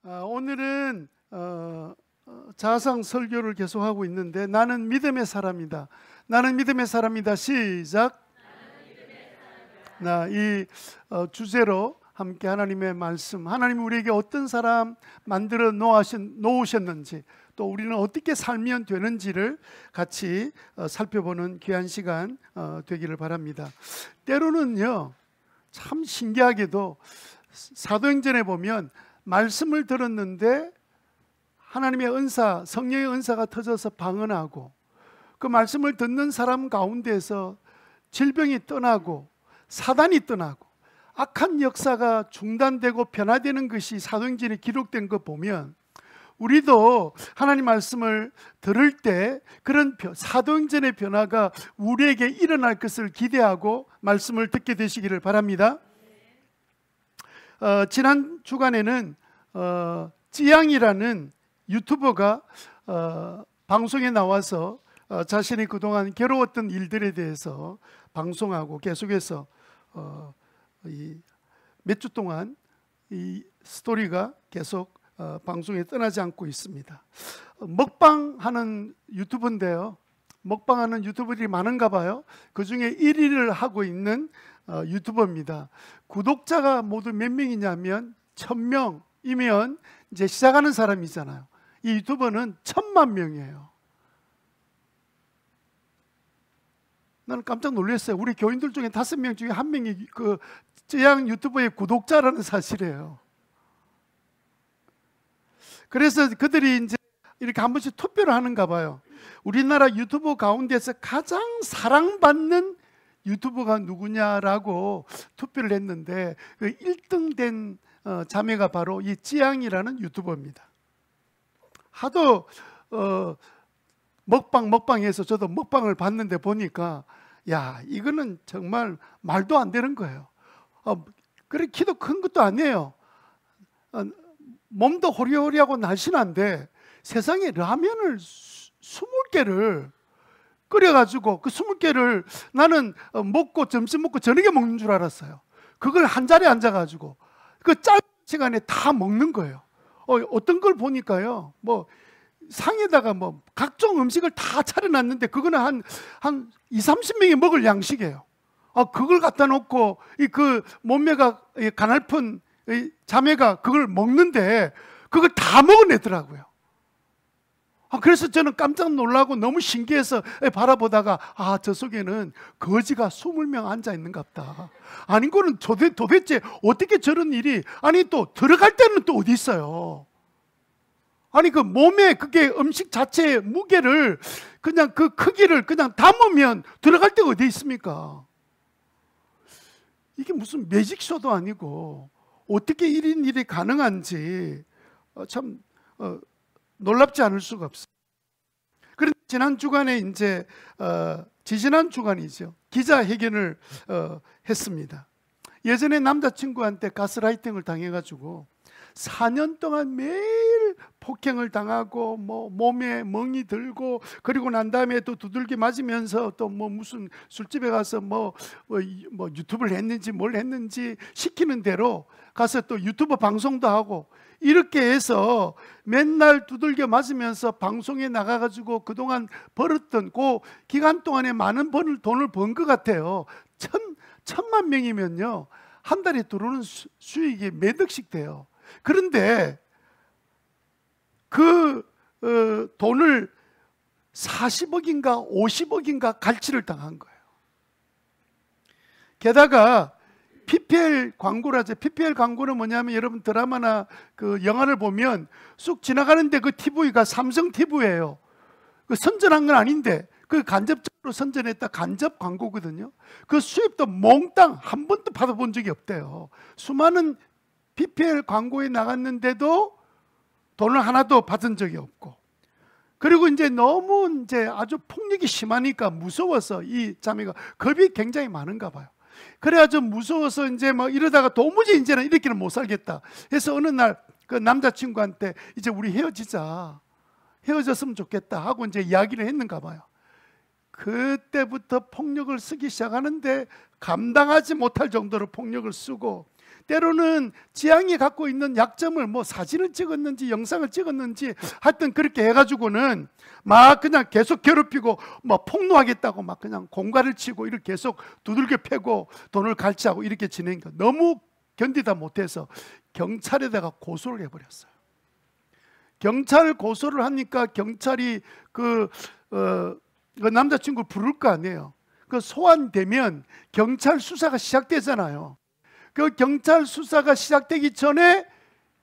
오늘은 자상 설교를 계속하고 있는데 나는 믿음의 사람이다. 나는 믿음의 사람이다. 시작. 이 주제로 함께 하나님의 말씀, 하나님이 우리에게 어떤 사람 만들어 놓으셨는지, 또 우리는 어떻게 살면 되는지를 같이 살펴보는 귀한 시간 되기를 바랍니다. 때로는요, 참 신기하게도 사도행전에 보면 말씀을 들었는데 하나님의 은사, 성령의 은사가 터져서 방언하고, 그 말씀을 듣는 사람 가운데에서 질병이 떠나고 사단이 떠나고 악한 역사가 중단되고 변화되는 것이 사도행전에 기록된 거 보면, 우리도 하나님 말씀을 들을 때 그런 사도행전의 변화가 우리에게 일어날 것을 기대하고 말씀을 듣게 되시기를 바랍니다. 지난 주간에는 찌양이라는 유튜버가 방송에 나와서 자신이 그동안 괴로웠던 일들에 대해서 방송하고 계속해서 몇 주 동안 이 스토리가 계속 방송에 떠나지 않고 있습니다. 먹방하는 유튜브인데요, 먹방하는 유튜버들이 많은가 봐요. 그 중에 1위를 하고 있는 유튜버입니다. 구독자가 모두 몇 명이냐면 1000명이면 이제 시작하는 사람이잖아요. 이 유튜버는 1000만 명이에요. 나는 깜짝 놀랐어요. 우리 교인들 중에 5명 중에 1명이 그 쯔양 유튜버의 구독자라는 사실이에요. 그래서 그들이 이제 이렇게 한 번씩 투표를 하는가 봐요. 우리나라 유튜버 가운데서 가장 사랑받는 유튜버가 누구냐라고 투표를 했는데, 그 1등 된 자매가 바로 이 찌양이라는 유튜버입니다. 하도 먹방에서 저도 먹방을 봤는데 보니까, 야, 이거는 정말 말도 안 되는 거예요. 그래 키도 큰 것도 아니에요. 몸도 호리호리하고 날씬한데 세상에 라면을 20개를 끓여가지고 그 20개를 나는 먹고 점심 먹고 저녁에 먹는 줄 알았어요. 그걸 한 자리에 앉아가지고 그 짧은 시간에 다 먹는 거예요. 어떤 걸 보니까요, 뭐 상에다가 뭐 각종 음식을 다 차려놨는데 그거는 한 20-30명이 먹을 양식이에요. 그걸 갖다 놓고 그 몸매가 가냘픈 자매가 그걸 먹는데 그걸 다 먹어내더라고요. 그래서 저는 깜짝 놀라고 너무 신기해서 바라보다가, 저 속에는 거지가 20명 앉아 있는갑다. 아니, 그거는 도대체 어떻게 저런 일이, 아니 또 들어갈 때는 또 어디 있어요? 아니 그 몸에 그게 음식 자체의 무게를 그냥 그 크기를 그냥 담으면 들어갈 데가 어디 있습니까? 이게 무슨 매직쇼도 아니고 어떻게 1인 1이 가능한지 참 놀랍지 않을 수가 없어요. 그런데 지난 주간에 이제 지지난 주간이죠, 기자회견을 했습니다. 예전에 남자친구한테 가스라이팅을 당해가지고 4년 동안 매일 폭행을 당하고 뭐 몸에 멍이 들고, 그리고 난 다음에 또 두들기 맞으면서 또 뭐 무슨 술집에 가서 뭐 유튜브를 했는지 뭘 했는지 시키는 대로 가서 또 유튜브 방송도 하고, 이렇게 해서 맨날 두들겨 맞으면서 방송에 나가가지고 그동안 벌었던 그 기간 동안에 많은 돈을 번 것 같아요. 1000만 명이면요 한 달에 들어오는 수익이 몇 억씩 돼요. 그런데 그 돈을 40억인가 50억인가 갈취를 당한 거예요. 게다가 PPL 광고라죠. PPL 광고는 뭐냐면, 여러분 드라마나 그 영화를 보면 쑥 지나가는데 그 TV가 삼성 TV예요. 그 선전한 건 아닌데 그 간접적으로 선전했다 간접 광고거든요. 그 수입도 몽땅 한 번도 받아본 적이 없대요. 수많은 PPL 광고에 나갔는데도 돈을 하나도 받은 적이 없고, 그리고 이제 너무 이제 아주 폭력이 심하니까 무서워서 이 자매가 겁이 굉장히 많은가 봐요. 그래가지고 무서워서 이제 뭐 이러다가 도무지 이제는 이렇게는 못 살겠다 해서 어느 날 그 남자친구한테 이제 우리 헤어졌으면 좋겠다 하고 이제 이야기를 했는가 봐요. 그때부터 폭력을 쓰기 시작하는데 감당하지 못할 정도로 폭력을 쓰고, 때로는 지향이 갖고 있는 약점을 뭐 사진을 찍었는지 영상을 찍었는지 하여튼 그렇게 해가지고는 막 그냥 계속 괴롭히고 뭐 폭로하겠다고 막 그냥 공갈을 치고 이렇게 계속 두들겨 패고 돈을 갈취하고 이렇게 지낸 거 너무 견디다 못해서 경찰에다가 고소를 해버렸어요. 경찰 고소를 하니까 경찰이 그 남자친구를 부를 거 아니에요. 그 소환되면 경찰 수사가 시작되잖아요. 그 경찰 수사가 시작되기 전에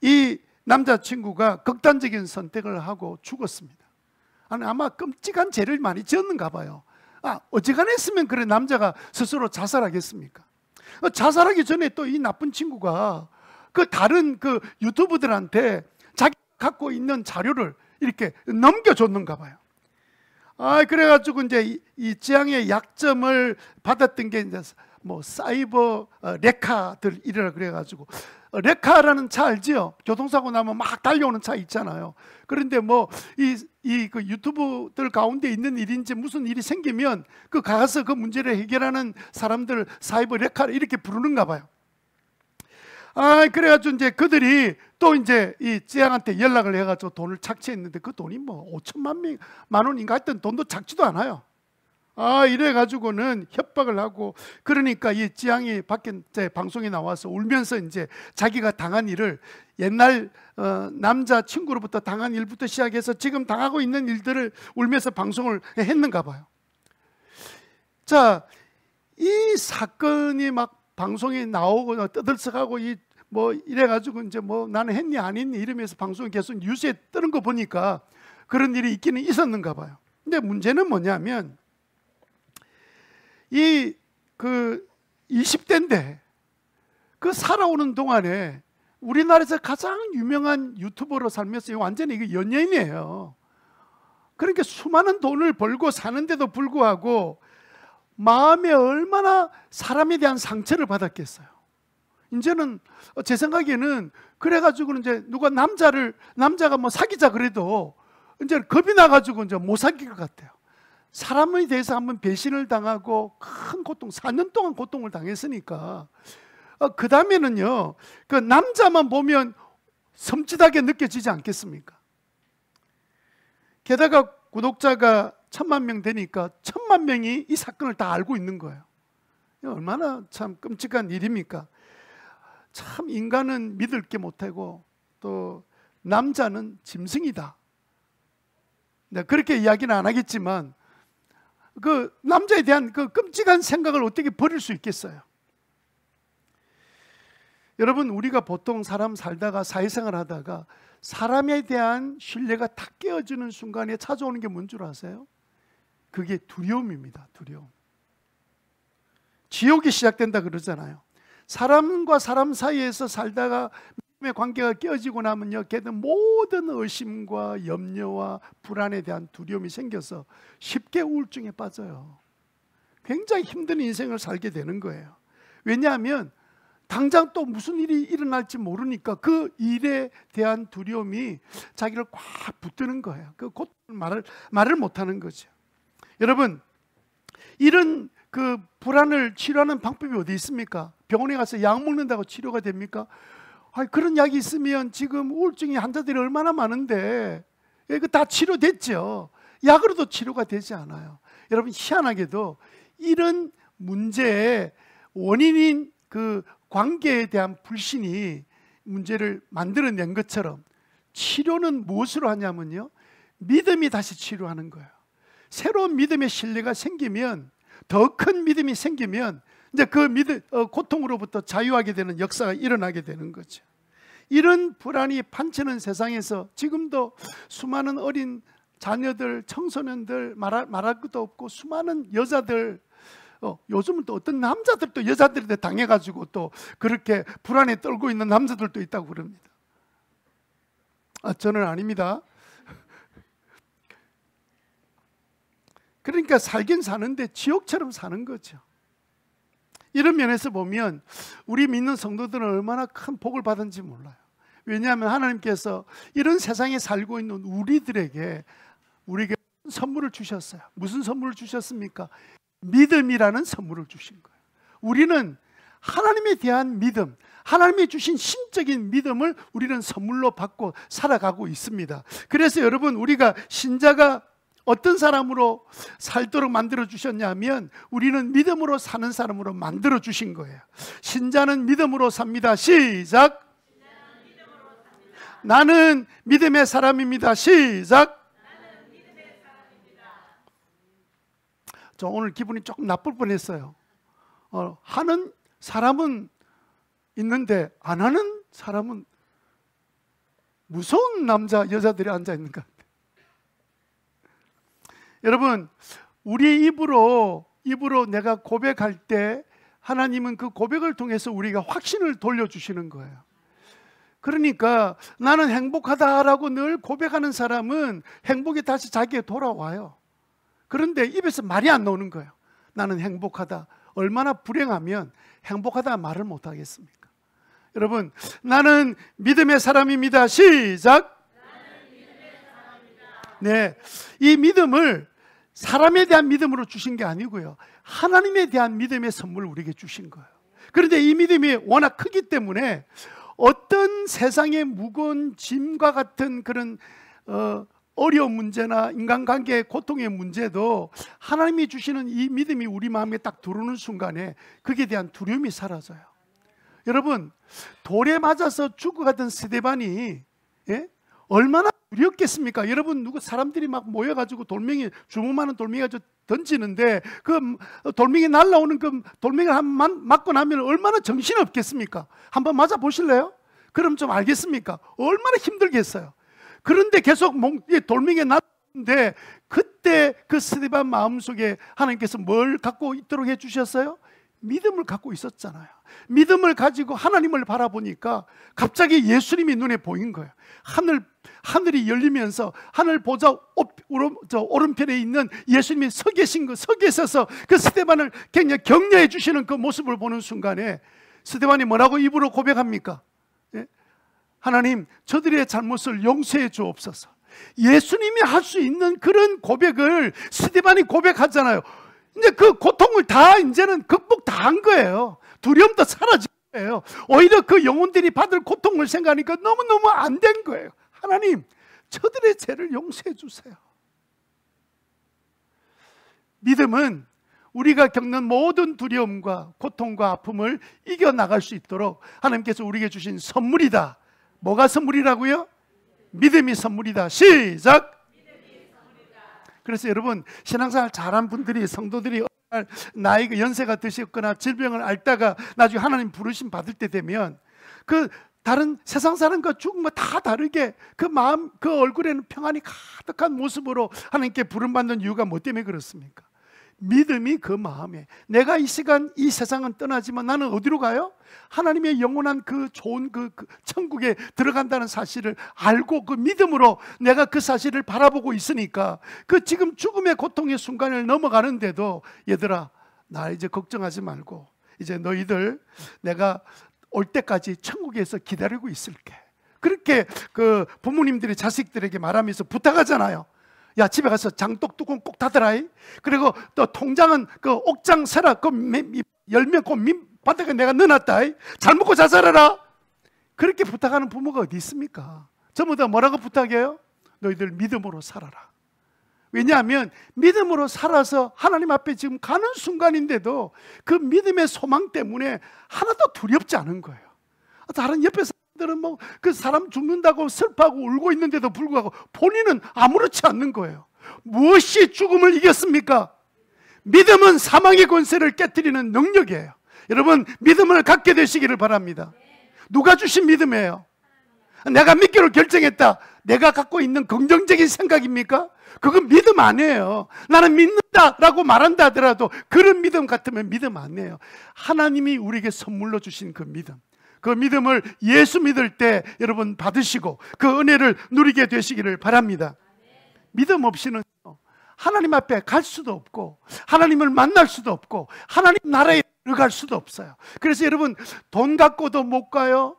이 남자친구가 극단적인 선택을 하고 죽었습니다. 아마 끔찍한 죄를 많이 지었는가 봐요. 어지간했으면 그래 남자가 스스로 자살하겠습니까? 자살하기 전에 또 이 나쁜 친구가 그 다른 그 유튜브들한테 자기 갖고 있는 자료를 이렇게 넘겨줬는가 봐요. 그래가지고 이제 이 지향의 약점을 받았던 게 이제 뭐 사이버 레카들이라 그래가지고 레카라는 차 알지요? 교통사고 나면 막 달려오는 차 있잖아요. 그런데 뭐 그 유튜브들 가운데 있는 일인지 무슨 일이 생기면 그 가서 그 문제를 해결하는 사람들 사이버 레카를 이렇게 부르는가 봐요. 그래가지고 이제 그들이 또 이제 이 지향한테 연락을 해가지고 돈을 착취했는데 그 돈이 뭐 5천만 원인가 하여튼 돈도 작지도 않아요. 이래가지고는 협박을 하고 그러니까 이 지향이 밖에 방송에 나와서 울면서 이제 자기가 당한 일을 옛날 남자 친구로부터 당한 일부터 시작해서 지금 당하고 있는 일들을 울면서 방송을 했는가 봐요. 자, 이 사건이 막 방송에 나오고 떠들썩하고 뭐 이래가지고 이제 뭐 나는 했니 안 했니 이러면서 방송에 계속 뉴스에 뜨는 거 보니까 그런 일이 있기는 있었는가 봐요. 근데 문제는 뭐냐면 그 20대인데 그 살아오는 동안에 우리나라에서 가장 유명한 유튜버로 살면서 완전히 이게 연예인이에요. 그러니까 수많은 돈을 벌고 사는데도 불구하고 마음에 얼마나 사람에 대한 상처를 받았겠어요. 이제는 제 생각에는 그래가지고는 이제 누가 남자가 뭐 사귀자 그래도 이제 겁이 나가지고 이제 못 사귈 것 같아요. 사람에 대해서 한번 배신을 당하고 큰 고통, 4년 동안 고통을 당했으니까 그 다음에는요 그 남자만 보면 섬찟하게 느껴지지 않겠습니까? 게다가 구독자가 1000만 명 되니까 1000만 명이 이 사건을 다 알고 있는 거예요. 얼마나 참 끔찍한 일입니까? 참 인간은 믿을 게 못하고 또 남자는 짐승이다. 그렇게 이야기는 안 하겠지만 그 남자에 대한 그 끔찍한 생각을 어떻게 버릴 수 있겠어요? 여러분, 우리가 보통 사람 살다가 사회생활 하다가 사람에 대한 신뢰가 탁 깨어지는 순간에 찾아오는 게 뭔 줄 아세요? 그게 두려움입니다. 두려움. 지옥이 시작된다 그러잖아요. 사람과 사람 사이에서 살다가 믿음의 관계가 깨어지고 나면요, 걔는 모든 의심과 염려와 불안에 대한 두려움이 생겨서 쉽게 우울증에 빠져요. 굉장히 힘든 인생을 살게 되는 거예요. 왜냐하면 당장 또 무슨 일이 일어날지 모르니까 그 일에 대한 두려움이 자기를 꽉 붙드는 거예요. 그 고통을 말을 못하는 거죠. 여러분, 이런 그 불안을 치료하는 방법이 어디 있습니까? 병원에 가서 약 먹는다고 치료가 됩니까? 그런 약이 있으면 지금 우울증이 환자들이 얼마나 많은데 이거 다 치료됐죠. 약으로도 치료가 되지 않아요. 여러분, 희한하게도 이런 문제의 원인인 그 관계에 대한 불신이 문제를 만들어낸 것처럼 치료는 무엇으로 하냐면요, 믿음이 다시 치료하는 거예요. 새로운 믿음의 신뢰가 생기면, 더 큰 믿음이 생기면 이제 그 고통으로부터 자유하게 되는 역사가 일어나게 되는 거죠. 이런 불안이 판치는 세상에서 지금도 수많은 어린 자녀들, 청소년들, 말할 것도 없고 수많은 여자들, 요즘은 또 어떤 남자들도 여자들한테 당해가지고 또 그렇게 불안에 떨고 있는 남자들도 있다고 그럽니다. 저는 아닙니다. 그러니까 살긴 사는데 지옥처럼 사는 거죠. 이런 면에서 보면 우리 믿는 성도들은 얼마나 큰 복을 받은지 몰라요. 왜냐하면 하나님께서 이런 세상에 살고 있는 우리에게 선물을 주셨어요. 무슨 선물을 주셨습니까? 믿음이라는 선물을 주신 거예요. 우리는 하나님에 대한 믿음, 하나님이 주신 신적인 믿음을 우리는 선물로 받고 살아가고 있습니다. 그래서 여러분, 우리가 신자가 어떤 사람으로 살도록 만들어 주셨냐면 우리는 믿음으로 사는 사람으로 만들어 주신 거예요. 신자는 믿음으로 삽니다. 시작. 나는 믿음의 사람입니다. 시작. 저 오늘 기분이 조금 나쁠 뻔했어요. 하는 사람은 있는데 안 하는 사람은 무서운 남자 여자들이 앉아 있는 것 같아요. 여러분, 우리 입으로 내가 고백할 때 하나님은 그 고백을 통해서 우리가 확신을 돌려주시는 거예요. 그러니까 나는 행복하다라고 늘 고백하는 사람은 행복이 다시 자기에 돌아와요. 그런데 입에서 말이 안 나오는 거예요. 나는 행복하다. 얼마나 불행하면 행복하다 말을 못 하겠습니까? 여러분, 나는 믿음의 사람입니다. 시작. 나는 믿음의 사람입니다. 네, 이 믿음을 사람에 대한 믿음으로 주신 게 아니고요, 하나님에 대한 믿음의 선물을 우리에게 주신 거예요. 그런데 이 믿음이 워낙 크기 때문에 어떤 세상의 무거운 짐과 같은 그런 어려운 문제나 인간관계의 고통의 문제도 하나님이 주시는 이 믿음이 우리 마음에 딱 들어오는 순간에 거기에 대한 두려움이 사라져요. 여러분, 돌에 맞아서 죽어가던 스데반이 얼마나 두렵겠습니까? 여러분, 사람들이 막 모여가지고 돌멩이, 주먹만한 돌멩이 가지고 던지는데 그 돌멩이 날라오는 그 돌멩이를 한번 맞고 나면 얼마나 정신없겠습니까? 한번 맞아 보실래요? 그럼 좀 알겠습니까? 얼마나 힘들겠어요. 그런데 계속 돌멩이에 났는데 그때 그 스데반 마음속에 하나님께서 뭘 갖고 있도록 해주셨어요? 믿음을 갖고 있었잖아요. 믿음을 가지고 하나님을 바라보니까 갑자기 예수님이 눈에 보인 거예요. 하늘이 열리면서 하늘 보좌 오른편에 있는 예수님이 서 계셔서 그 스데반을 굉장히 격려해 주시는 그 모습을 보는 순간에 스데반이 뭐라고 입으로 고백합니까? 하나님, 저들의 잘못을 용서해 주옵소서. 예수님이 할 수 있는 그런 고백을 스데반이 고백하잖아요. 이제 그 고통을 다 이제는 극복 다 한 거예요. 두려움도 사라진 거예요. 오히려 그 영혼들이 받을 고통을 생각하니까 너무너무 안 된 거예요. 하나님, 저들의 죄를 용서해 주세요. 믿음은 우리가 겪는 모든 두려움과 고통과 아픔을 이겨나갈 수 있도록 하나님께서 우리에게 주신 선물이다. 뭐가 선물이라고요? 믿음이 선물이다. 시작! 그래서 여러분, 신앙생활 잘한 분들이, 성도들이 나이가 연세가 드셨거나 질병을 앓다가 나중에 하나님 부르심 받을 때 되면 그 다른 세상 사람과 죽음과 다 다르게 그 마음, 그 얼굴에는 평안이 가득한 모습으로 하나님께 부름받는 이유가 뭐 때문에 그렇습니까? 믿음이 그 마음에, 내가 이 시간 이 세상은 떠나지만 나는 어디로 가요? 하나님의 영원한 그 좋은 그 천국에 들어간다는 사실을 알고 그 믿음으로 내가 그 사실을 바라보고 있으니까 그 지금 죽음의 고통의 순간을 넘어가는데도 얘들아, 나 이제 걱정하지 말고 이제 너희들 내가 올 때까지 천국에서 기다리고 있을게. 그렇게 그 부모님들이 자식들에게 말하면서 부탁하잖아요. 야, 집에 가서 장독 뚜껑 꼭 닫으라. 그리고 또 통장은 그 옥장 세라. 그 열면 그 밑바닥에 내가 넣어놨다. 잘 먹고 잘 살아라. 그렇게 부탁하는 부모가 어디 있습니까? 전부 다 뭐라고 부탁해요? 너희들 믿음으로 살아라. 왜냐하면 믿음으로 살아서 하나님 앞에 지금 가는 순간인데도 그 믿음의 소망 때문에 하나도 두렵지 않은 거예요. 다른 옆에 사람들은 뭐 그 사람 죽는다고 슬퍼하고 울고 있는데도 불구하고 본인은 아무렇지 않는 거예요. 무엇이 죽음을 이겼습니까? 믿음은 사망의 권세를 깨뜨리는 능력이에요. 여러분, 믿음을 갖게 되시기를 바랍니다. 누가 주신 믿음이에요? 내가 믿기로 결정했다. 내가 갖고 있는 긍정적인 생각입니까? 그건 믿음 아니에요. 나는 믿는다라고 말한다 하더라도 그런 믿음 같으면 믿음 아니에요. 하나님이 우리에게 선물로 주신 그 믿음, 그 믿음을 예수 믿을 때 여러분 받으시고 그 은혜를 누리게 되시기를 바랍니다. 믿음 없이는 하나님 앞에 갈 수도 없고 하나님을 만날 수도 없고 하나님 나라에 들어갈 수도 없어요. 그래서 여러분, 돈 갖고도 못 가요.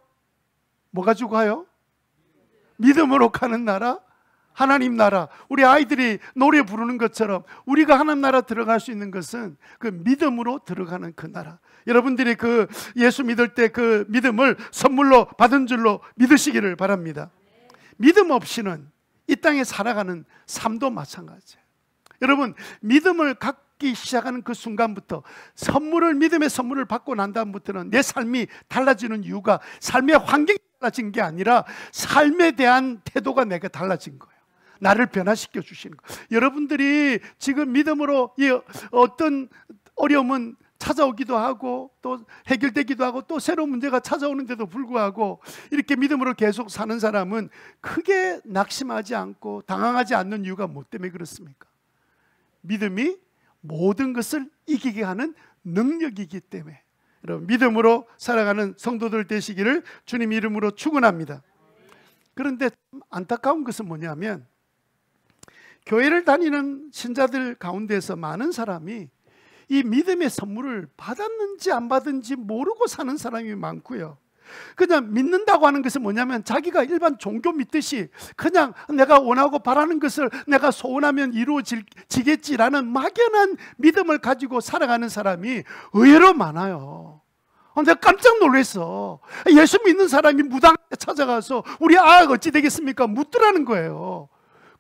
뭐 가지고 가요? 믿음으로 가는 나라? 하나님 나라, 우리 아이들이 노래 부르는 것처럼 우리가 하나님 나라 들어갈 수 있는 것은 그 믿음으로 들어가는 그 나라. 여러분들이 그 예수 믿을 때 그 믿음을 선물로 받은 줄로 믿으시기를 바랍니다. 믿음 없이는 이 땅에 살아가는 삶도 마찬가지예요. 여러분, 믿음을 갖기 시작하는 그 순간부터 믿음의 선물을 받고 난 다음부터는 내 삶이 달라지는 이유가 삶의 환경이 달라진 게 아니라 삶에 대한 태도가 내가 달라진 거예요. 나를 변화시켜 주시는 거예요. 여러분들이 지금 믿음으로 어떤 어려움은 찾아오기도 하고 또 해결되기도 하고 또 새로운 문제가 찾아오는데도 불구하고 이렇게 믿음으로 계속 사는 사람은 크게 낙심하지 않고 당황하지 않는 이유가 뭐 때문에 그렇습니까? 믿음이 모든 것을 이기게 하는 능력이기 때문에. 여러분, 믿음으로 살아가는 성도들 되시기를 주님 이름으로 축원합니다. 그런데 안타까운 것은 뭐냐면 교회를 다니는 신자들 가운데서 많은 사람이 이 믿음의 선물을 받았는지 안 받은지 모르고 사는 사람이 많고요. 그냥 믿는다고 하는 것은 뭐냐면 자기가 일반 종교 믿듯이 그냥 내가 원하고 바라는 것을 내가 소원하면 이루어지겠지라는 막연한 믿음을 가지고 살아가는 사람이 의외로 많아요. 내가 깜짝 놀랐어. 예수 믿는 사람이 무당에 찾아가서 우리 아가 어찌 되겠습니까? 묻더라는 거예요.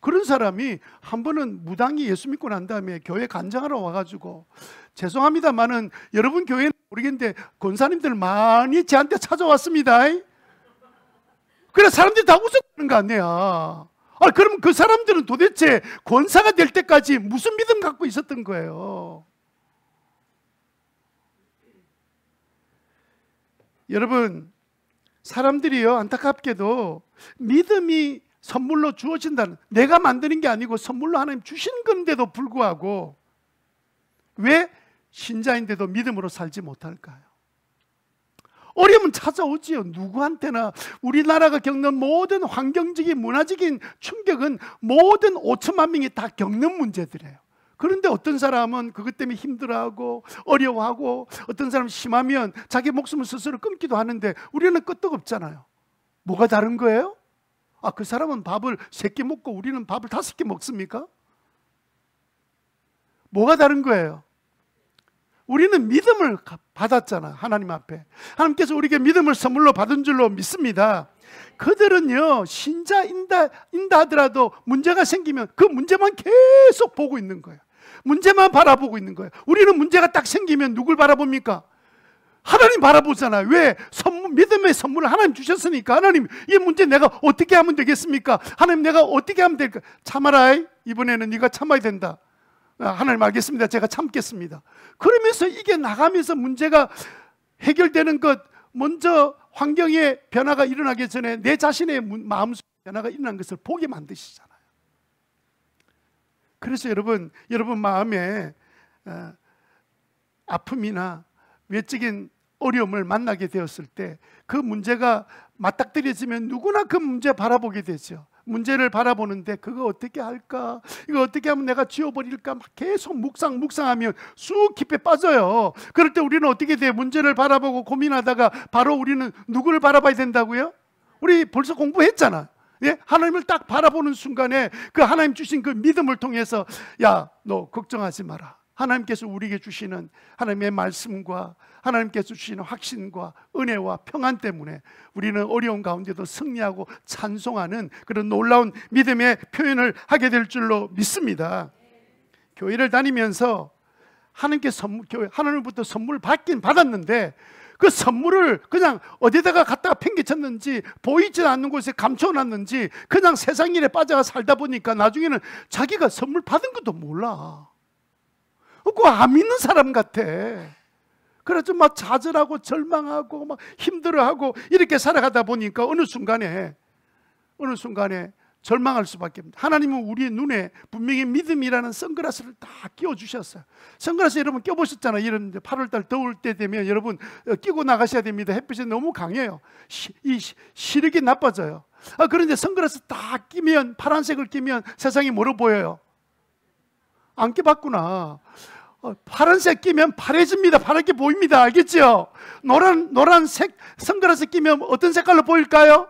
그런 사람이 한 번은 무당이 예수 믿고 난 다음에 교회 간증하러 와가지고, 죄송합니다만은 여러분 교회는 모르겠는데 권사님들 많이 저한테 찾아왔습니다. 그래 사람들이 다 웃었다는 거 아니야. 그럼 그 사람들은 도대체 권사가 될 때까지 무슨 믿음 갖고 있었던 거예요? 여러분, 사람들이요, 안타깝게도 믿음이 선물로 주어진다는, 내가 만드는 게 아니고 선물로 하나님 주신 건데도 불구하고 왜 신자인데도 믿음으로 살지 못할까요? 어려움은 찾아오지요. 누구한테나. 우리나라가 겪는 모든 환경적인 문화적인 충격은 모든 5천만 명이 다 겪는 문제들이에요. 그런데 어떤 사람은 그것 때문에 힘들어하고 어려워하고, 어떤 사람은 심하면 자기 목숨을 스스로 끊기도 하는데 우리는 끄떡없잖아요. 뭐가 다른 거예요? 그 사람은 밥을 3끼 먹고 우리는 밥을 5끼 먹습니까? 뭐가 다른 거예요? 우리는 믿음을 받았잖아. 하나님 앞에 하나님께서 우리에게 믿음을 선물로 받은 줄로 믿습니다. 그들은요, 신자인다 하더라도 문제가 생기면 그 문제만 계속 보고 있는 거예요. 문제만 바라보고 있는 거예요. 우리는 문제가 딱 생기면 누굴 바라봅니까? 하나님 바라보잖아요. 왜? 믿음의 선물을 하나님 주셨으니까. 하나님, 이 문제 내가 어떻게 하면 되겠습니까? 하나님, 내가 어떻게 하면 될까? 참아라. 이번에는 네가 참아야 된다. 하나님, 알겠습니다. 제가 참겠습니다. 그러면서 이게 나가면서 문제가 해결되는 것, 먼저 환경의 변화가 일어나기 전에 내 자신의 마음속 변화가 일어난 것을 보게 만드시잖아요. 그래서 여러분 마음에 아픔이나 외적인 어려움을 만나게 되었을 때 그 문제가 맞닥뜨려지면 누구나 그 문제 바라보게 되죠. 문제를 바라보는데 그거 어떻게 할까? 이거 어떻게 하면 내가 지워버릴까? 막 계속 묵상하면 쑥 깊이 빠져요. 그럴 때 우리는 어떻게 돼요? 문제를 바라보고 고민하다가 바로 우리는 누구를 바라봐야 된다고요? 우리 벌써 공부했잖아. 예? 하나님을 딱 바라보는 순간에 그 하나님 주신 그 믿음을 통해서, 야, 너 걱정하지 마라. 하나님께서 우리에게 주시는 하나님의 말씀과 하나님께서 주시는 확신과 은혜와 평안 때문에 우리는 어려운 가운데도 승리하고 찬송하는 그런 놀라운 믿음의 표현을 하게 될 줄로 믿습니다. 교회를 다니면서 하나님으로부터 선물을 받긴 받았는데 그 선물을 그냥 어디다가 갖다가 팽개쳤는지, 보이지 않는 곳에 감춰놨는지 그냥 세상 일에 빠져가 살다 보니까 나중에는 자기가 선물 받은 것도 몰라. 그 안 믿는 사람 같아. 그래서 막 좌절하고 절망하고 막 힘들어하고 이렇게 살아가다 보니까 어느 순간에 절망할 수밖에 없습니다. 하나님은 우리의 눈에 분명히 믿음이라는 선글라스를 다 끼워주셨어요. 선글라스 여러분 껴보셨잖아요. 이런 8월달 더울 때 되면 여러분 끼고 나가셔야 됩니다. 햇빛이 너무 강해요. 이 시력이 나빠져요. 그런데 선글라스 다 끼면, 파란색을 끼면 세상이 뭐로 보여요? 안 끼봤구나. 파란색 끼면 파래집니다. 파랗게 보입니다. 알겠죠? 노란색 선글라스 끼면 어떤 색깔로 보일까요?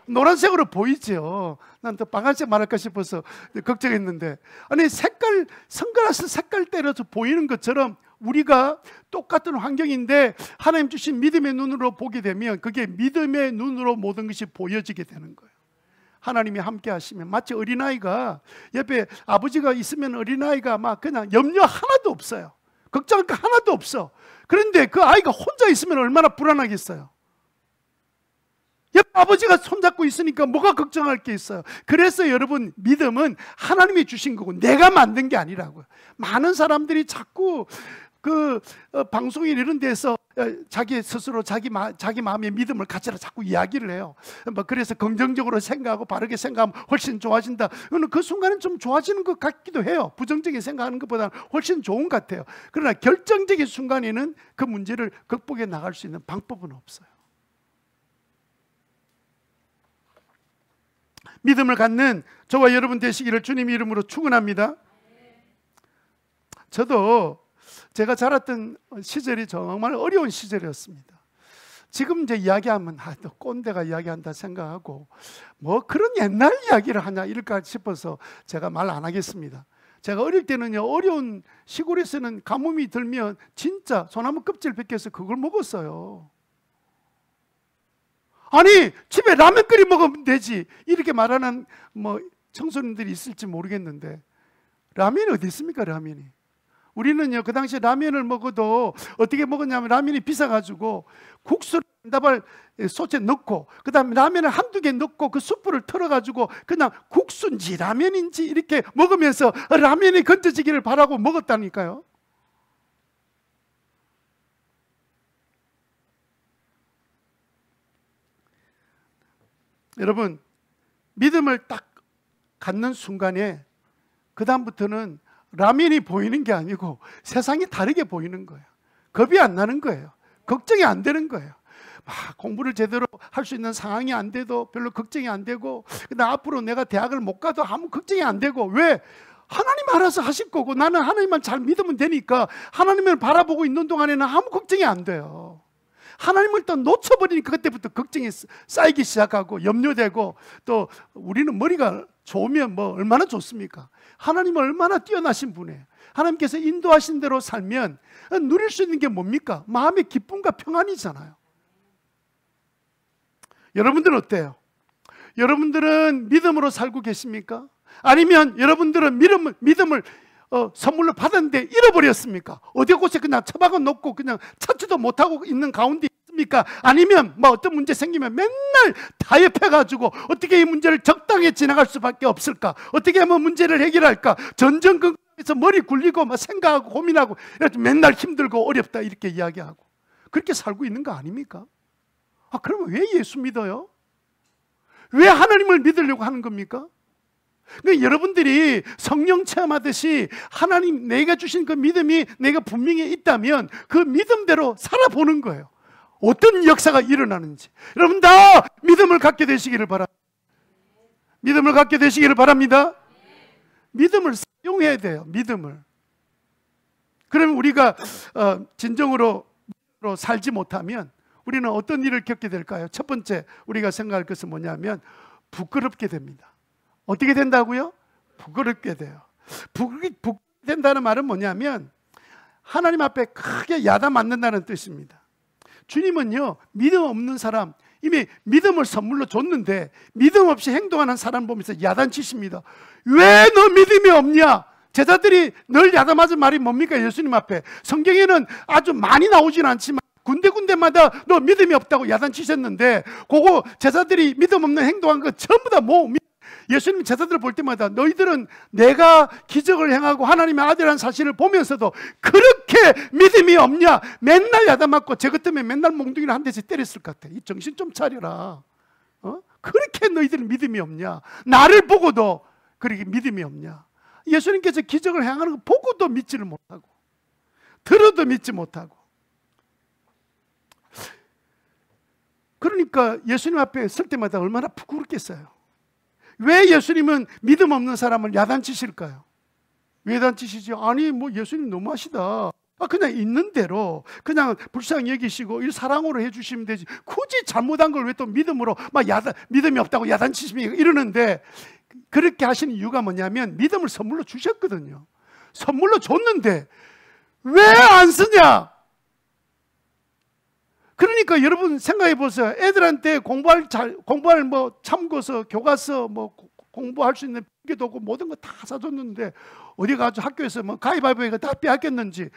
노란색으로 보이죠. 난 또 빨간색 말할까 싶어서 걱정했는데, 아니 선글라스 색깔 때려서 보이는 것처럼 우리가 똑같은 환경인데 하나님 주신 믿음의 눈으로 보게 되면 그게 믿음의 눈으로 모든 것이 보여지게 되는 거예요. 하나님이 함께 하시면, 마치 어린아이가 옆에 아버지가 있으면 어린아이가 막 그냥 염려 하나도 없어요. 걱정할 거 하나도 없어. 그런데 그 아이가 혼자 있으면 얼마나 불안하겠어요. 옆에 아버지가 손잡고 있으니까 뭐가 걱정할 게 있어요. 그래서 여러분, 믿음은 하나님이 주신 거고 내가 만든 게 아니라고요. 많은 사람들이 자꾸 방송인 이런 데서 자기 스스로 자기 마음의 믿음을 가지라 자꾸 이야기를 해요. 그래서 긍정적으로 생각하고 바르게 생각하면 훨씬 좋아진다. 그 순간은 좀 좋아지는 것 같기도 해요. 부정적인 생각하는 것보다는 훨씬 좋은 것 같아요. 그러나 결정적인 순간에는 그 문제를 극복해 나갈 수 있는 방법은 없어요. 믿음을 갖는 저와 여러분 되시기를 주님 이름으로 축원합니다. 저도 제가 자랐던 시절이 정말 어려운 시절이었습니다. 지금 이제 이야기하면 또 꼰대가 이야기한다 생각하고 뭐 그런 옛날 이야기를 하냐 이럴까 싶어서 제가 말 안 하겠습니다. 제가 어릴 때는요, 어려운 시골에서는 가뭄이 들면 진짜 소나무 껍질 벗겨서 그걸 먹었어요. 아니 집에 라면 끓여 먹으면 되지 이렇게 말하는 청소년들이 있을지 모르겠는데, 라면이 어디 있습니까? 라면이. 우리는요, 그 당시에 라면을 먹어도 어떻게 먹었냐면, 라면이 비싸가지고 국수를 한 다발 소재 넣고, 그 다음에 라면을 한두 개 넣고 그 수프를 털어가지고 그냥 국수인지 라면인지 이렇게 먹으면서 라면이 건져지기를 바라고 먹었다니까요. 여러분, 믿음을 딱 갖는 순간에 그 다음부터는 라면이 보이는 게 아니고 세상이 다르게 보이는 거예요. 겁이 안 나는 거예요. 걱정이 안 되는 거예요. 공부를 제대로 할 수 있는 상황이 안 돼도 별로 걱정이 안 되고, 그다음 앞으로 내가 대학을 못 가도 아무 걱정이 안 되고, 왜? 하나님 알아서 하실 거고 나는 하나님만 잘 믿으면 되니까 하나님을 바라보고 있는 동안에는 아무 걱정이 안 돼요. 하나님을 또 놓쳐버리니까 그때부터 걱정이 쌓이기 시작하고 염려되고, 또 우리는 머리가 좋으면 뭐 얼마나 좋습니까? 하나님은 얼마나 뛰어나신 분이에요. 하나님께서 인도하신 대로 살면 누릴 수 있는 게 뭡니까? 마음의 기쁨과 평안이잖아요. 여러분들은 어때요? 여러분들은 믿음으로 살고 계십니까? 아니면 여러분들은 믿음을 선물로 받았는데 잃어버렸습니까? 어디 곳에 그냥 처박아 놓고 그냥 찾지도 못하고 있는 가운데 있습니까? 아니면 어떤 문제 생기면 맨날 타협해가지고 어떻게 이 문제를 적당히 지나갈 수밖에 없을까? 어떻게 하면 문제를 해결할까? 전전긍긍해서 머리 굴리고 생각하고 고민하고 맨날 힘들고 어렵다 이렇게 이야기하고 그렇게 살고 있는 거 아닙니까? 그러면 왜 예수 믿어요? 왜 하나님을 믿으려고 하는 겁니까? 그러니까 여러분들이 성령 체험하듯이 하나님 내가 주신 그 믿음이 내가 분명히 있다면 그 믿음대로 살아보는 거예요. 어떤 역사가 일어나는지. 여러분 다 믿음을 갖게 되시기를 바랍니다. 믿음을 갖게 되시기를 바랍니다. 믿음을 사용해야 돼요. 믿음을. 그러면 우리가 진정으로 살지 못하면 우리는 어떤 일을 겪게 될까요? 첫 번째 우리가 생각할 것은 뭐냐면 부끄럽게 됩니다. 어떻게 된다고요? 부끄럽게 돼요. 부끄럽게 된다는 말은 뭐냐면 하나님 앞에 크게 야단 맞는다는 뜻입니다. 주님은요, 믿음 없는 사람, 이미 믿음을 선물로 줬는데 믿음 없이 행동하는 사람 보면서 야단치십니다. 왜 너 믿음이 없냐? 제자들이 늘 야단 맞은 말이 뭡니까? 예수님 앞에. 성경에는 아주 많이 나오진 않지만 군데군데마다 너 믿음이 없다고 야단치셨는데, 그거 제자들이 믿음 없는 행동한 거 전부 다 예수님 제자들을 볼 때마다 너희들은 내가 기적을 행하고 하나님의 아들이라는 사실을 보면서도 그렇게 믿음이 없냐? 맨날 야단맞고 저 같으면 맨날 몽둥이를 한 대씩 때렸을 것 같아. 이 정신 좀 차려라. 그렇게 너희들은 믿음이 없냐? 나를 보고도 그렇게 믿음이 없냐? 예수님께서 기적을 행하는 거 보고도 믿지를 못하고 들어도 믿지 못하고. 그러니까 예수님 앞에 설 때마다 얼마나 부끄럽겠어요. 왜 예수님은 믿음 없는 사람을 야단치실까요? 왜 야단치시죠? 아니 예수님 너무하시다. 그냥 있는 대로 그냥 불쌍히 여기시고 이 사랑으로 해주시면 되지. 굳이 잘못한 걸 왜 또 믿음으로 막 믿음이 없다고 야단치시면 이러는데, 그렇게 하시는 이유가 뭐냐면 믿음을 선물로 주셨거든요. 선물로 줬는데 왜 안 쓰냐? 그러니까 여러분 생각해 보세요. 애들한테 공부할 뭐 참고서, 교과서, 뭐 공부할 수 있는 필기도 없고 모든 거 다 사줬는데 어디 가서 학교에서 뭐 가위바위보가 다 빼앗겼는지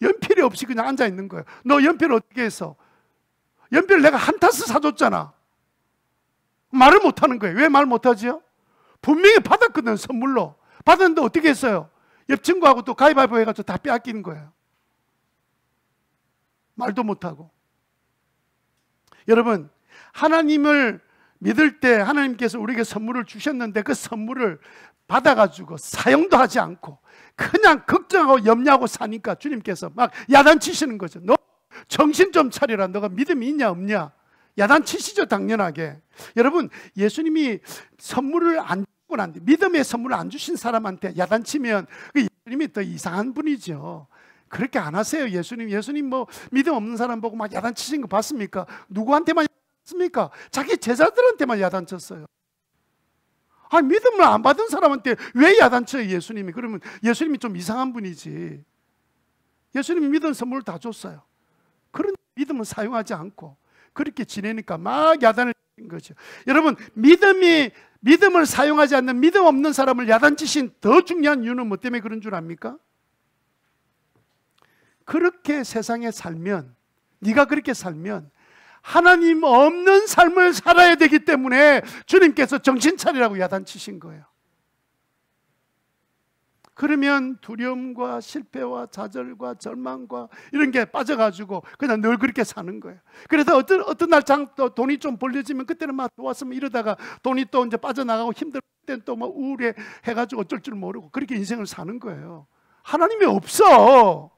연필이 없이 그냥 앉아 있는 거예요. 너 연필 어떻게 했어? 연필 내가 한 타스 사줬잖아. 말을 못 하는 거예요. 왜 말 못하지요? 분명히 받았거든, 선물로. 받았는데 어떻게 했어요? 옆 친구하고 또 가위바위보 해가지고 다 빼앗기는 거예요. 말도 못하고. 여러분, 하나님을 믿을 때 하나님께서 우리에게 선물을 주셨는데 그 선물을 받아가지고 사용도 하지 않고 그냥 걱정하고 염려하고 사니까 주님께서 막 야단치시는 거죠. 너 정신 좀 차리라. 너가 믿음이 있냐 없냐. 야단치시죠, 당연하게. 여러분, 예수님이 선물을 안 주고 난 뒤, 믿음의 선물을 안 주신 사람한테 야단치면 그 예수님이 더 이상한 분이죠. 그렇게 안 하세요. 예수님 뭐 믿음 없는 사람 보고 막 야단치신 거 봤습니까? 누구한테만 야단쳤습니까? 자기 제자들한테만 야단쳤어요. 믿음을 안 받은 사람한테 왜 야단쳐요, 예수님이? 그러면 예수님이 좀 이상한 분이지. 예수님이 믿음 선물을 다 줬어요. 그런 믿음을 사용하지 않고 그렇게 지내니까 막 야단을 치는 거죠. 여러분, 믿음을 사용하지 않는 믿음 없는 사람을 야단치신 더 중요한 이유는 뭐 때문에 그런 줄 압니까? 그렇게 세상에 살면, 네가 그렇게 살면 하나님 없는 삶을 살아야 되기 때문에 주님께서 정신 차리라고 야단치신 거예요. 그러면 두려움과 실패와 좌절과 절망과 이런 게 빠져가지고 그냥 늘 그렇게 사는 거예요. 그래서 어떤 날 돈이 좀 벌려지면 그때는 막 좋았으면 이러다가 돈이 또 이제 빠져나가고 힘들 때는 또 막 우울해 해가지고 어쩔 줄 모르고 그렇게 인생을 사는 거예요. 하나님이 없어.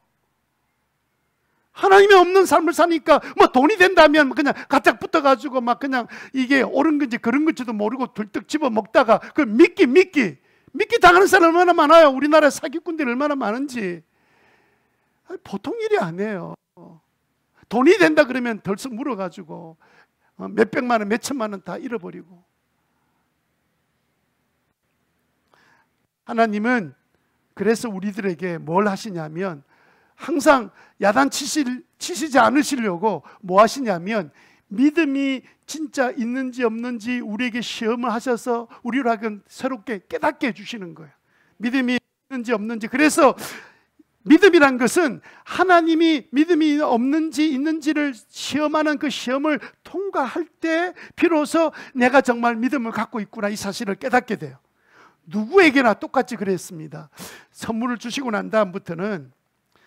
하나님이 없는 삶을 사니까 뭐 돈이 된다면 그냥 가짝 붙어가지고 막 그냥 이게 옳은 건지 그런 건지도 모르고 들떡 집어 먹다가 그 믿기 당하는 사람 얼마나 많아요. 우리나라 사기꾼들이 얼마나 많은지. 보통 일이 아니에요. 돈이 된다 그러면 덜썩 물어가지고 몇백만 원, 몇천만 원 다 잃어버리고. 하나님은 그래서 우리들에게 뭘 하시냐면 항상 야단치시지 않으시려고 뭐 하시냐면 믿음이 진짜 있는지 없는지 우리에게 시험을 하셔서 우리로 하여금 새롭게 깨닫게 해주시는 거예요. 믿음이 있는지 없는지. 그래서 믿음이란 것은 하나님이 믿음이 없는지 있는지를 시험하는 그 시험을 통과할 때 비로소 내가 정말 믿음을 갖고 있구나 이 사실을 깨닫게 돼요. 누구에게나 똑같이 그랬습니다. 선물을 주시고 난 다음부터는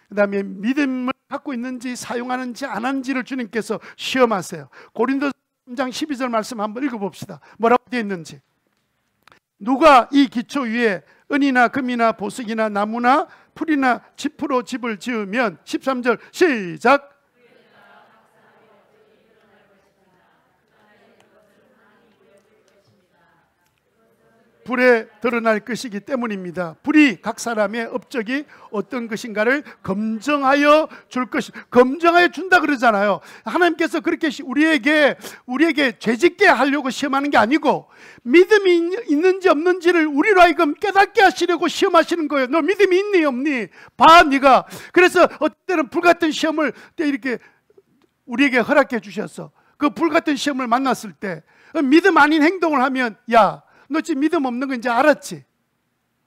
그 다음에 믿음을 갖고 있는지 사용하는지 안 하는지를 주님께서 시험하세요. 고린도서 3장 12절 말씀 한번 읽어봅시다. 뭐라고 되어 있는지. 누가 이 기초 위에 은이나 금이나 보석이나 나무나 풀이나 짚으로 집을 지으면 13절 시작. 불에 드러날 것이기 때문입니다. 불이 각 사람의 업적이 어떤 것인가를 검증하여 줄 것이, 검증하여 준다 그러잖아요. 하나님께서 그렇게 우리에게 죄짓게 하려고 시험하는 게 아니고 믿음이 있는지 없는지를 우리로 하여금 깨닫게 하시려고 시험하시는 거예요. 너 믿음이 있니 없니? 봐 네가. 그래서 어떤 때는 불같은 시험을 이렇게 우리에게 허락해 주셔서 그 불같은 시험을 만났을 때 믿음 아닌 행동을 하면 야 너 지금 믿음 없는 거 이제 알았지?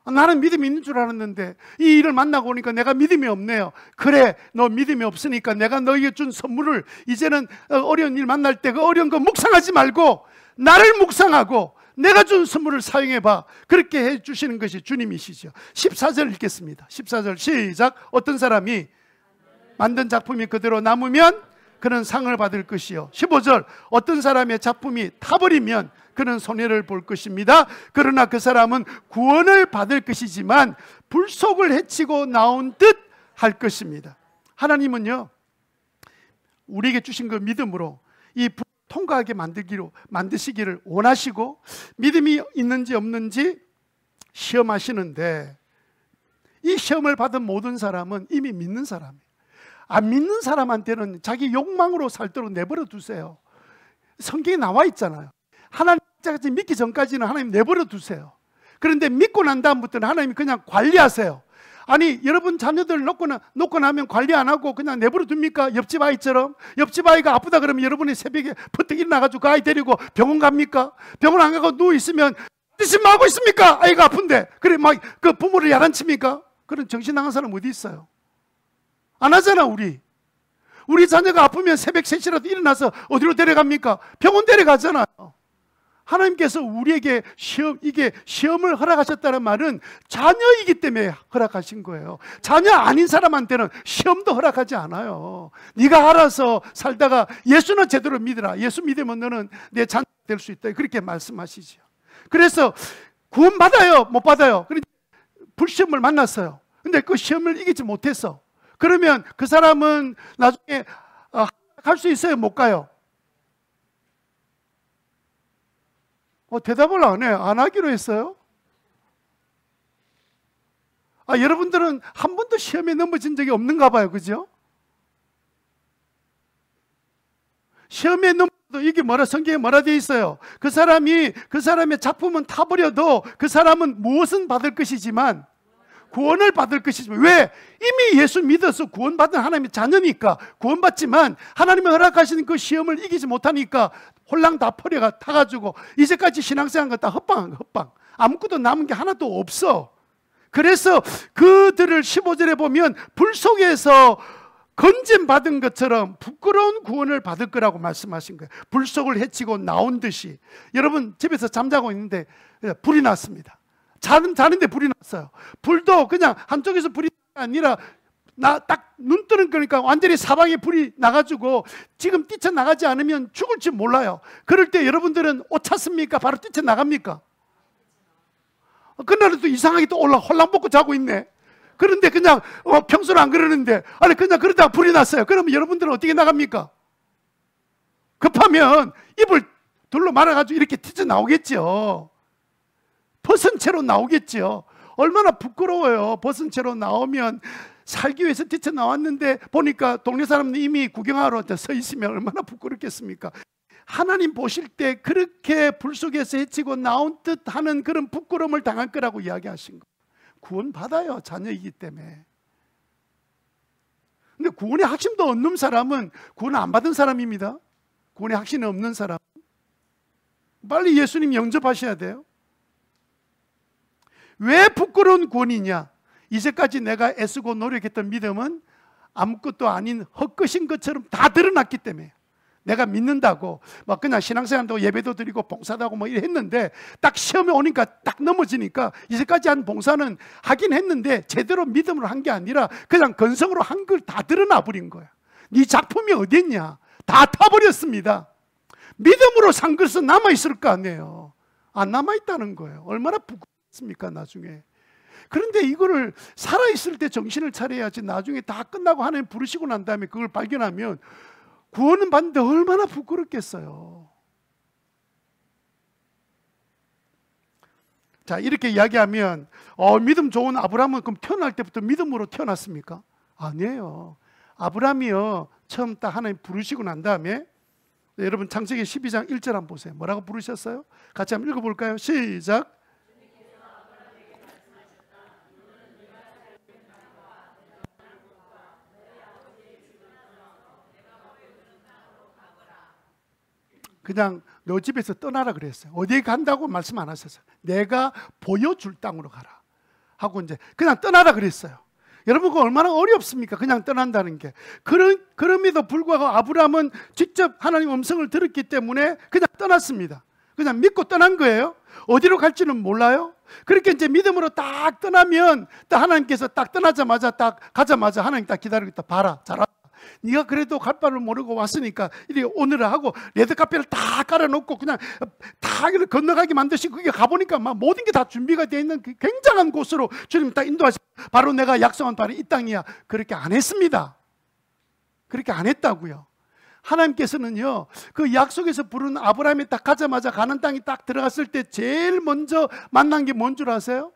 나는 믿음이 있는 줄 알았는데 이 일을 만나고 오니까 내가 믿음이 없네요. 그래, 너 믿음이 없으니까 내가 너에게 준 선물을 이제는 어려운 일 만날 때 그 어려운 거 묵상하지 말고 나를 묵상하고 내가 준 선물을 사용해봐. 그렇게 해주시는 것이 주님이시죠. 14절 읽겠습니다. 14절 시작. 어떤 사람이 만든 작품이 그대로 남으면 그는 상을 받을 것이요. 15절 어떤 사람의 작품이 타버리면 그는 손해를 볼 것입니다. 그러나 그 사람은 구원을 받을 것이지만 불속을 해치고 나온 듯 할 것입니다. 하나님은요 우리에게 주신 그 믿음으로 이 불을 통과하게 만드시기를 원하시고 믿음이 있는지 없는지 시험하시는데 이 시험을 받은 모든 사람은 이미 믿는 사람이에요. 안 믿는 사람한테는 자기 욕망으로 살도록 내버려 두세요. 성경에 나와 있잖아요. 하나님까지 믿기 전까지는 하나님 내버려 두세요. 그런데 믿고 난 다음부터는 하나님이 그냥 관리하세요. 아니, 여러분 자녀들 놓고 나면 관리 안 하고 그냥 내버려 둡니까? 옆집 아이처럼. 옆집 아이가 아프다 그러면 여러분이 새벽에 퍼뜩 일어나가지고 그 아이 데리고 병원 갑니까? 병원 안 가고 누워있으면 뜻이 뭐 하고 있습니까? 아이가 아픈데. 그래 막 그 부모를 야단칩니까? 그런 정신 나간 사람 어디 있어요? 안 하잖아. 우리 자녀가 아프면 새벽 3시라도 일어나서 어디로 데려갑니까? 병원 데려가잖아요. 하나님께서 우리에게 시험을 허락하셨다는 말은 자녀이기 때문에 허락하신 거예요. 자녀 아닌 사람한테는 시험도 허락하지 않아요. 네가 알아서 살다가 예수는 제대로 믿으라. 예수 믿으면 너는 내 자녀 될 수 있다. 그렇게 말씀하시죠. 그래서 구원 받아요? 못 받아요? 불시험을 만났어요. 근데 그 시험을 이기지 못했어. 그러면 그 사람은 나중에 갈 수 있어요? 못 가요? 대답을 안 해. 안 하기로 했어요? 여러분들은 한 번도 시험에 넘어진 적이 없는가 봐요. 그죠? 시험에 넘어도 이게 성경에 뭐라 되어 있어요? 그 사람의 작품은 타버려도 그 사람은 무엇은 받을 것이지만 구원을 받을 것이지만, 왜? 이미 예수 믿어서 구원받은 하나님의 자녀니까 구원받지만 하나님이 허락하시는 그 시험을 이기지 못하니까 홀랑 다 퍼려가 타가지고 이제까지 신앙생활한 거 다 헛방. 아무것도 남은 게 하나도 없어. 그래서 그들을 15절에 보면 불 속에서 건짐받은 것처럼 부끄러운 구원을 받을 거라고 말씀하신 거예요. 불 속을 헤치고 나온 듯이. 여러분 집에서 잠자고 있는데 불이 났습니다. 자는데 불이 났어요. 불도 그냥 한쪽에서 불이 아니라 딱 눈 뜨는 거니까 완전히 사방에 불이 나가지고 지금 뛰쳐나가지 않으면 죽을지 몰라요. 그럴 때 여러분들은 옷 찼습니까? 바로 뛰쳐나갑니까? 그날은 또 이상하게 또 홀랑 벗고 자고 있네. 그런데 그냥 평소는 안 그러는데 그냥 그러다가 불이 났어요. 그러면 여러분들은 어떻게 나갑니까? 급하면 입을 둘러 말아가지고 이렇게 뛰쳐나오겠죠. 벗은 채로 나오겠죠. 얼마나 부끄러워요. 벗은 채로 나오면. 살기 위해서 뛰쳐나왔는데 보니까 동네 사람은 이미 구경하러 서 있으면 얼마나 부끄럽겠습니까? 하나님 보실 때 그렇게 불 속에서 헤치고 나온 듯 하는 그런 부끄러움을 당할 거라고 이야기하신 거예요. 구원 받아요. 자녀이기 때문에. 근데 구원의 확신도 없는 사람은 구원 안 받은 사람입니다. 구원의 확신이 없는 사람. 빨리 예수님 영접하셔야 돼요. 왜 부끄러운 구원이냐? 이제까지 내가 애쓰고 노력했던 믿음은 아무것도 아닌 헛것인 것처럼 다 드러났기 때문에. 내가 믿는다고 막 그냥 신앙생활도 예배도 드리고 봉사도 하고 뭐 이래 했는데 딱 시험에 오니까 딱 넘어지니까 이제까지 한 봉사는 하긴 했는데 제대로 믿음으로 한 게 아니라 그냥 건성으로 한 걸 다 드러나 버린 거야. 네 작품이 어디 있냐? 다 타버렸습니다. 믿음으로 산 것은 남아있을 거 아니에요. 안 남아있다는 거예요. 얼마나 부끄럽습니까 나중에. 그런데 이거를 살아있을 때 정신을 차려야지. 나중에 다 끝나고 하나님 부르시고 난 다음에 그걸 발견하면 구원은 받는데 얼마나 부끄럽겠어요. 자, 이렇게 이야기하면 믿음 좋은 아브라함은 그럼 태어날 때부터 믿음으로 태어났습니까? 아니에요. 아브라함이요 처음 딱 하나님 부르시고 난 다음에 여러분 창세기 12장 1절 한번 보세요. 뭐라고 부르셨어요? 같이 한번 읽어볼까요? 시작. 그냥 너 집에서 떠나라 그랬어요. 어디에 간다고 말씀 안 하셨어요. 내가 보여줄 땅으로 가라 하고 이제 그냥 떠나라 그랬어요. 여러분 그거 얼마나 어렵습니까? 그냥 떠난다는 게. 그럼에도 불구하고 아브라함은 직접 하나님 음성을 들었기 때문에 그냥 떠났습니다. 그냥 믿고 떠난 거예요. 어디로 갈지는 몰라요. 그렇게 이제 믿음으로 딱 떠나면 딱 하나님께서 딱 떠나자마자 딱 가자마자 하나님 딱 기다리겠다. 봐라, 잘하. 네가 그래도 갈 바를 모르고 왔으니까 이리 오느라 하고 레드카펫을 다 깔아놓고 그냥 다 건너가게 만드시고 거기 가보니까 막 모든 게 다 준비가 되어 있는 굉장한 곳으로 주님 딱 인도하시고 바로 내가 약속한 바로 이 땅이야. 그렇게 안 했습니다. 그렇게 안 했다고요. 하나님께서는요 그 약속에서 부른 아브라함이 딱 가자마자 가는 땅에 딱 들어갔을 때 제일 먼저 만난 게 뭔 줄 아세요?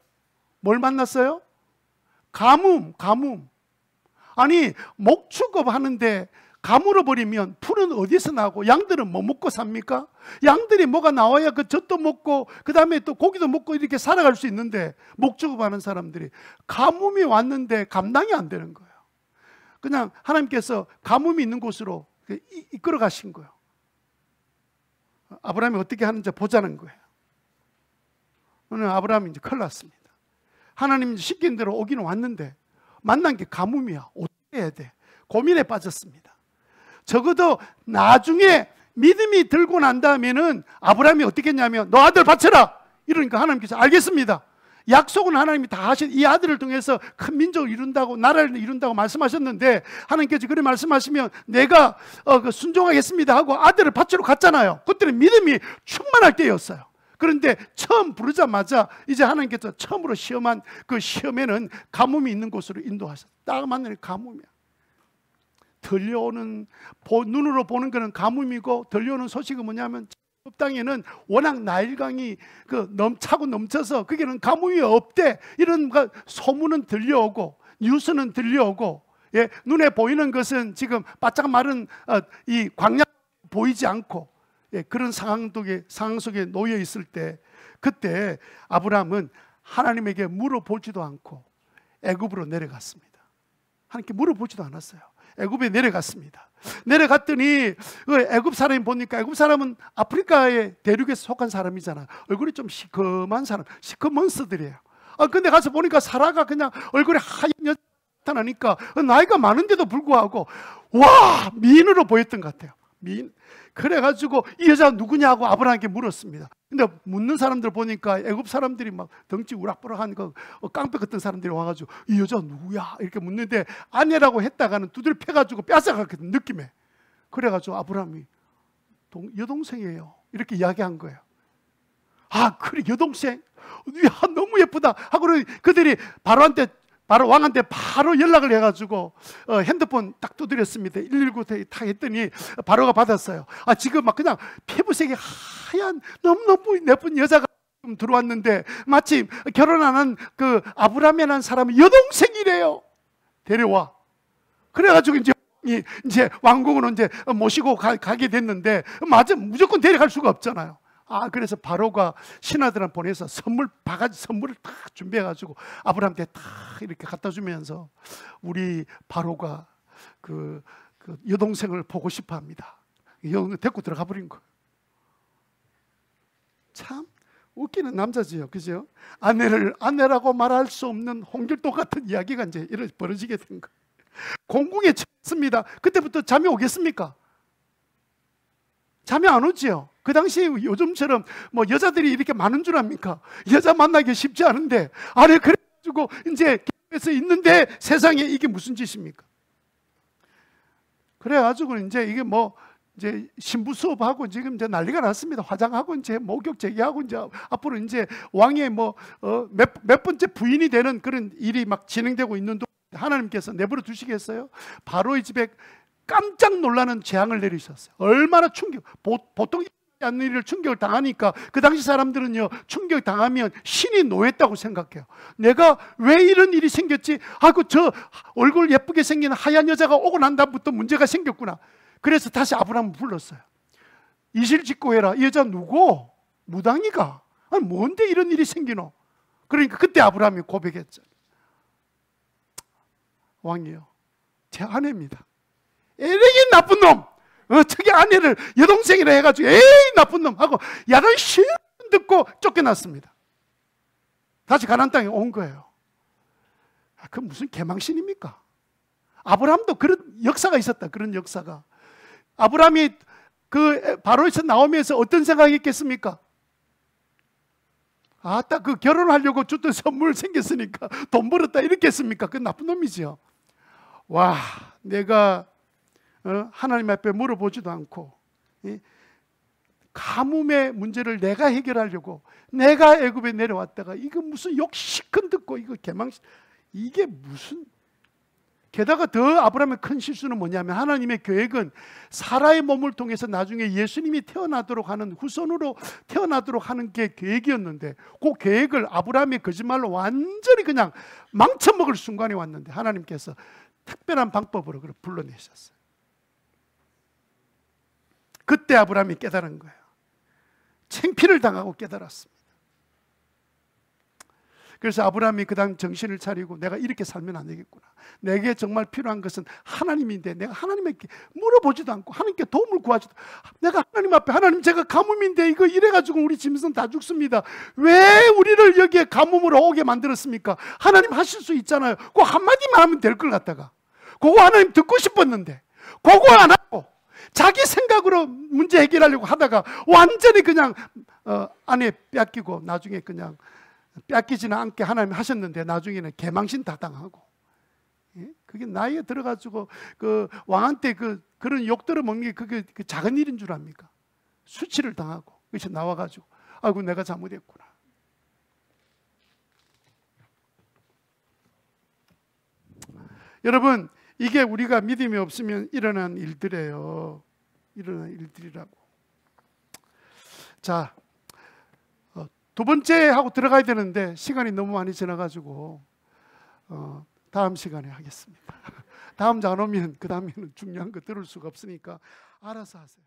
뭘 만났어요? 가뭄. 아니 목축업 하는데 가물어 버리면 풀은 어디서 나고 양들은 뭐 먹고 삽니까? 양들이 뭐가 나와야 그 젖도 먹고 그 다음에 또 고기도 먹고 이렇게 살아갈 수 있는데 목축업 하는 사람들이 가뭄이 왔는데 감당이 안 되는 거예요. 그냥 하나님께서 가뭄이 있는 곳으로 이끌어 가신 거예요. 아브라함이 어떻게 하는지 보자는 거예요. 오늘 아브라함이 이제 큰일 났습니다. 하나님이 시킨 대로 오기는 왔는데 만난 게 가뭄이야. 어떻게 해야 돼? 고민에 빠졌습니다. 적어도 나중에 믿음이 들고 난 다음에는 아브라함이 어떻게 했냐면 너 아들 바쳐라. 이러니까 하나님께서 알겠습니다. 약속은 하나님이 다 하신 이 아들을 통해서 큰 민족을 이룬다고 나라를 이룬다고 말씀하셨는데 하나님께서 그렇게 말씀하시면 내가 순종하겠습니다 하고 아들을 바치러 갔잖아요. 그때는 믿음이 충만할 때였어요. 그런데 처음 부르자마자 이제 하나님께서 처음으로 시험한 그 시험에는 가뭄이 있는 곳으로 인도하셨어요. 딱 만나니 가뭄이야. 들려오는 눈으로 보는 거는 가뭄이고 들려오는 소식은 뭐냐면 땅에는 워낙 나일강이 차고 넘쳐서 거기는 가뭄이 없대. 이런 소문은 들려오고 뉴스는 들려오고 눈에 보이는 것은 지금 바짝 마른 이 광야 보이지 않고 그런 상황 속에 놓여 있을 때 그때 아브라함은 하나님에게 물어보지도 않고 애굽으로 내려갔습니다. 하나님께 물어보지도 않았어요. 애굽에 내려갔습니다. 내려갔더니 애굽 사람이 보니까 애굽 사람은 아프리카의 대륙에 속한 사람이잖아. 얼굴이 좀 시커먼 사람, 시커먼 스들이에요. 근데 가서 보니까 사라가 그냥 얼굴에 하얀 여자 나타나니까 나이가 많은데도 불구하고 와 미인으로 보였던 것 같아요. 미인. 그래가지고 이 여자 누구냐고 아브라함께 물었습니다. 근데 묻는 사람들 보니까 애굽 사람들이 막 덩치 우락부락한 깡패 같은 사람들이 와가지고 이 여자 누구야? 이렇게 묻는데 아내라고 했다가는 두드려 패가지고 뺏어갔거든 느낌에. 그래가지고 아브라함이 여동생이에요 이렇게 이야기한 거예요. 아 그래 여동생? 야 너무 예쁘다 하고 그들이 바로 왕한테 바로 연락을 해가지고 핸드폰 딱 두드렸습니다. 119에 딱 했더니 바로가 받았어요. 지금 막 그냥 피부색이 하얀 너무너무 예쁜 여자가 들어왔는데 마침 결혼하는 그 아브라함이라는 사람이 여동생이래요. 데려와. 그래가지고 이제 왕궁으로 이제 모시고 가게 됐는데 맞아 무조건 데려갈 수가 없잖아요. 그래서 바로가 신하들한테 보내서 바가지 선물을 딱 준비해가지고 아브라함한테 딱 이렇게 갖다 주면서 우리 바로가 그 여동생을 보고 싶어 합니다. 여동생 데리고 들어가 버린 거예요. 참 웃기는 남자지요. 그죠? 아내라고 말할 수 없는 홍길동 같은 이야기가 이제 벌어지게 된 거예요. 공궁에 쳤습니다. 그때부터 잠이 오겠습니까? 잠이 안 오지요. 그 당시 요즘처럼 뭐 여자들이 이렇게 많은 줄 압니까? 여자 만나기 쉽지 않은데 그래가지고 이제 교회에서 있는데 세상에 이게 무슨 짓입니까? 그래가지고 이제 이게 이제 신부 수업하고 지금 이제 난리가 났습니다. 화장하고 이제 목욕 제기하고 이제 앞으로 이제 왕의 몇 번째 부인이 되는 그런 일이 막 진행되고 있는 동안 하나님께서 내버려 두시겠어요? 바로의 집에 깜짝 놀라는 재앙을 내리셨어요. 얼마나 보통 않는 일을 충격을 당하니까 그 당시 사람들은요 충격 당하면 신이 노했다고 생각해요. 내가 왜 이런 일이 생겼지? 저 얼굴 예쁘게 생긴 하얀 여자가 오고 난 다음부터 문제가 생겼구나. 그래서 다시 아브라함을 불렀어요. 이실직고해라. 이 여자 누구? 무당이가? 뭔데 이런 일이 생기노? 그러니까 그때 아브라함이 고백했죠. 왕이요 제 아내입니다. 에이 나쁜 놈! 저기 아내를 여동생이라 해가지고 에이 나쁜 놈! 하고 야단 실 듣고 쫓겨났습니다. 다시 가나안 땅에 온 거예요. 그 무슨 개망신입니까? 아브라함도 그런 역사가 있었다. 그런 역사가. 아브라함이 그 바로에서 나오면서 어떤 생각했겠습니까? 딱 그 결혼하려고 줬던 선물 생겼으니까 돈 벌었다 이렇게 했습니까? 그 나쁜 놈이지요. 와 내가 하나님 앞에 물어보지도 않고 가뭄의 문제를 내가 해결하려고 내가 애굽에 내려왔다가 이거 무슨 욕 시큰 듣고 이거 개망신 이게 무슨 게다가 더 아브라함의 큰 실수는 뭐냐면 하나님의 계획은 사라의 몸을 통해서 나중에 예수님이 태어나도록 하는 후손으로 태어나도록 하는 게 계획이었는데 그 계획을 아브라함의 거짓말로 완전히 그냥 망쳐먹을 순간이 왔는데 하나님께서 특별한 방법으로 그를 불러내셨어요. 그때 아브라함이 깨달은 거예요. 창피를 당하고 깨달았습니다. 그래서 아브라함이 그 다음 정신을 차리고 내가 이렇게 살면 안 되겠구나. 내게 정말 필요한 것은 하나님인데 내가 하나님에게 물어보지도 않고 하나님께 도움을 구하지도, 내가 하나님 앞에 하나님 제가 가뭄인데 이거 이래가지고 우리 짐승 다 죽습니다. 왜 우리를 여기에 가뭄으로 오게 만들었습니까? 하나님 하실 수 있잖아요. 그 한마디만 하면 될 걸 갖다가 그거 하나님 듣고 싶었는데 그거 안 하고 자기 생각으로 문제 해결하려고 하다가 완전히 그냥 안에 뺏기고 나중에 그냥 뺏기지는 않게 하나님 하셨는데 나중에는 개망신 다 당하고, 예? 그게 나이에 들어가지고 그 왕한테 그런 욕 들어먹는 게 그게 작은 일인 줄 압니까? 수치를 당하고 그것이 나와가지고 아이고 내가 잘못했구나. 여러분, 이게 우리가 믿음이 없으면 일어난 일들이에요. 일어난 일들이라고. 자, 두 번째 하고 들어가야 되는데 시간이 너무 많이 지나가지고 다음 시간에 하겠습니다. 다음 장 안 오면 그 다음에는 중요한 거 들을 수가 없으니까 알아서 하세요.